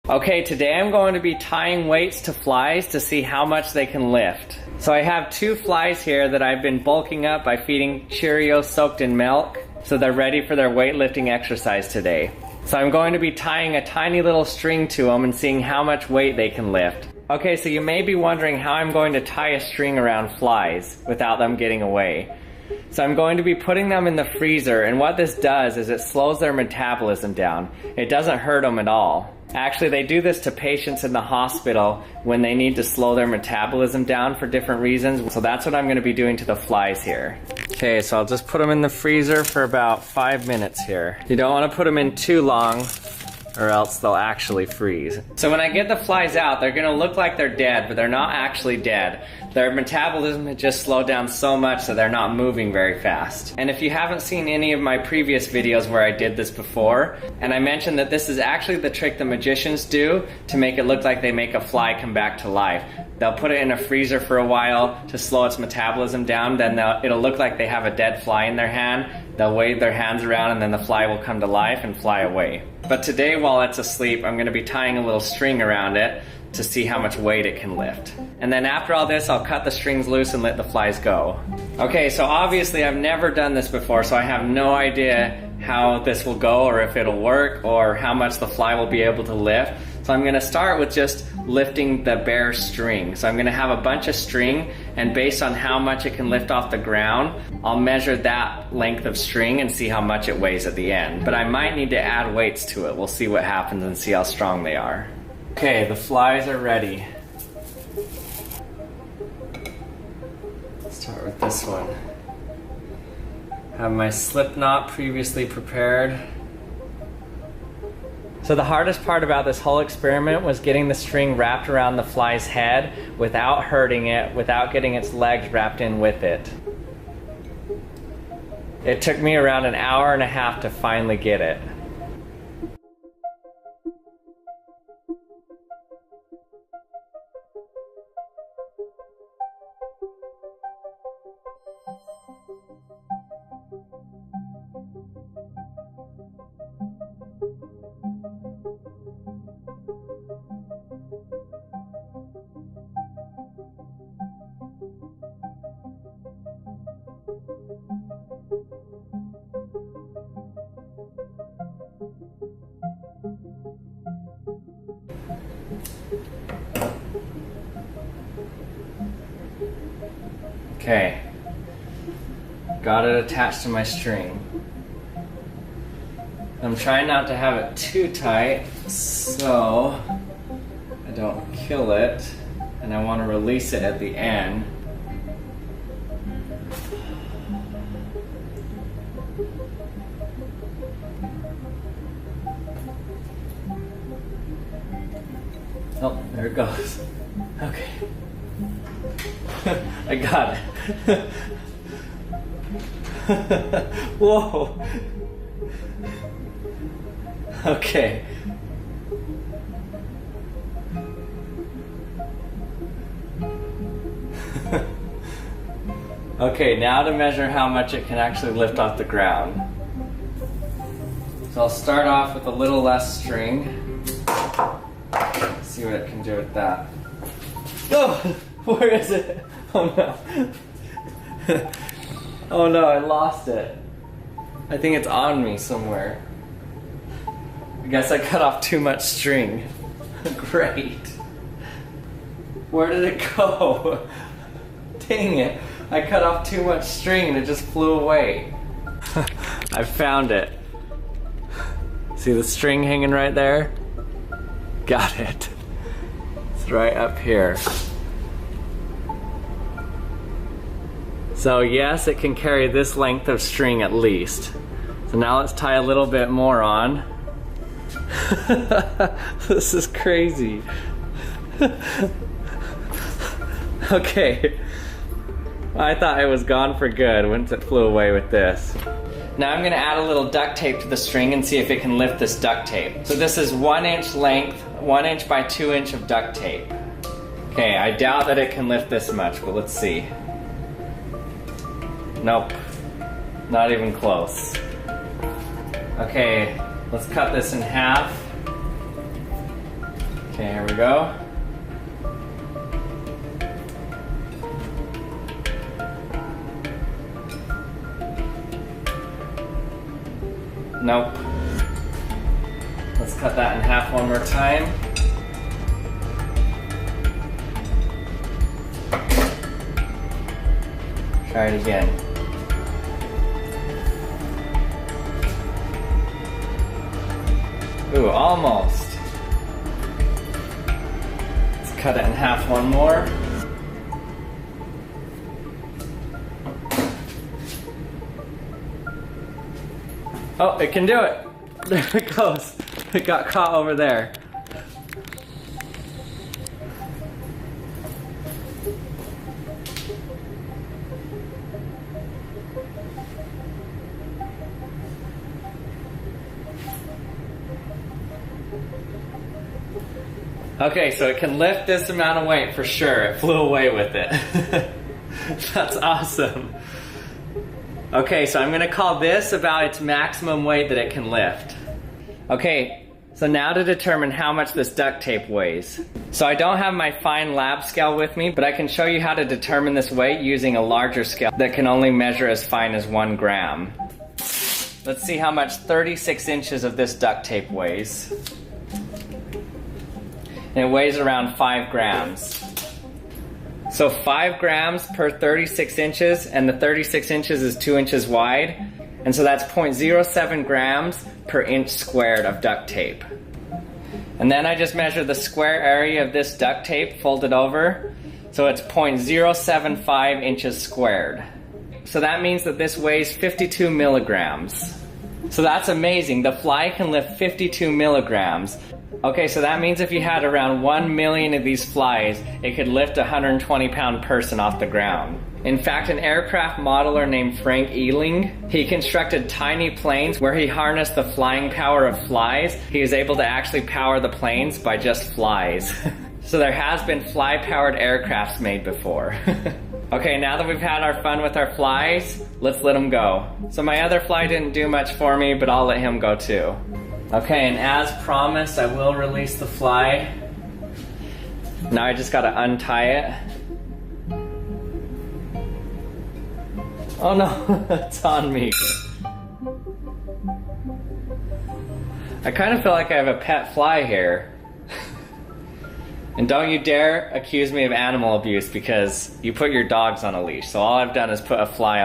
Okay, today I'm going to be tying weights to flies to see how much they can lift. So I have 2 flies here that I've been bulking up by feeding Cheerios soaked in milk, so they're ready for their weightlifting exercise today. So I'm going to be tying a tiny little string to them and seeing how much weight they can lift. Okay, so you may be wondering how I'm going to tie a string around flies without them getting away. So I'm going to be putting them in the freezer, and what this does is it slows their metabolism down. It doesn't hurt them at all. Actually, they do this to patients in the hospital when they need to slow their metabolism down for different reasons. So that's what I'm going to be doing to the flies here. Okay, so I'll just put them in the freezer for about 5 minutes here. You don't want to put them in too long, or else they'll actually freeze. So when I get the flies out, they're gonna look like they're dead, but they're not actually dead. Their metabolism has just slowed down so much that they're not moving very fast. And if you haven't seen any of my previous videos where I did this before, and I mentioned that this is actually the trick the magicians do to make it look like they make a fly come back to life. They'll put it in a freezer for a while to slow its metabolism down, then it'll look like they have a dead fly in their hand. They'll wave their hands around and then the fly will come to life and fly away. But today, while it's asleep, I'm going to be tying a little string around it to see how much weight it can lift. And then after all this, I'll cut the strings loose and let the flies go. Okay, so obviously I've never done this before, so I have no idea how this will go or if it'll work or how much the fly will be able to lift. So I'm going to start with just lifting the bare string. So I'm going to have a bunch of string, and based on how much it can lift off the ground, I'll measure that length of string and see how much it weighs at the end. But I might need to add weights to it. We'll see what happens and see how strong they are. Okay, the flies are ready. Let's start with this one. Have my slip knot previously prepared. So the hardest part about this whole experiment was getting the string wrapped around the fly's head without hurting it, without getting its legs wrapped in with it. It took me around an hour and a half to finally get it. Okay, got it attached to my string. I'm trying not to have it too tight so I don't kill it, and I want to release it at the end. Oh, there it goes. Okay. I got it. Whoa. Okay. Okay, now to measure how much it can actually lift off the ground. So I'll start off with a little less string. See what it can do with that. Oh, where is it? Oh no. Oh no, I lost it. I think it's on me somewhere. I guess I cut off too much string. Great. Where did it go? Dang it. I cut off too much string and it just flew away. I found it. See the string hanging right there? Got it. It's right up here. So yes, it can carry this length of string at least. So now let's tie a little bit more on. This is crazy. Okay. I thought it was gone for good once it flew away with this. Now I'm gonna add a little duct tape to the string and see if it can lift this duct tape. So this is 1 inch length, 1 inch by 2 inch of duct tape. Okay, I doubt that it can lift this much, but let's see. Nope, not even close. Okay, let's cut this in half. Okay, here we go. Nope. Let's cut that in half one more time. Try it again. Ooh, almost. Let's cut it in half one more. Oh, it can do it. There it goes. It got caught over there. Okay, so it can lift this amount of weight for sure. It flew away with it. That's awesome. Okay, so I'm gonna call this about its maximum weight that it can lift. Okay, so now to determine how much this duct tape weighs. So I don't have my fine lab scale with me, but I can show you how to determine this weight using a larger scale that can only measure as fine as 1 gram. Let's see how much 36 inches of this duct tape weighs. And it weighs around 5 grams. So 5 grams per 36 inches, and the 36 inches is 2 inches wide. And so that's 0.07 grams per inch squared of duct tape. And then I just measure the square area of this duct tape folded over. So it's 0.075 inches squared. So that means that this weighs 52 milligrams. So that's amazing. The fly can lift 52 milligrams. Okay, so that means if you had around 1 million of these flies, it could lift a 120-pound person off the ground. In fact, an aircraft modeler named Frank Ealing, he constructed tiny planes where he harnessed the flying power of flies. He was able to actually power the planes by just flies. So there has been fly-powered aircrafts made before. Okay, now that we've had our fun with our flies, let's let them go. So my other fly didn't do much for me, but I'll let him go too. Okay, and as promised, I will release the fly. Now I just gotta untie it. Oh no, it's on me. I kind of feel like I have a pet fly here. And don't you dare accuse me of animal abuse because you put your dogs on a leash. So all I've done is put a fly on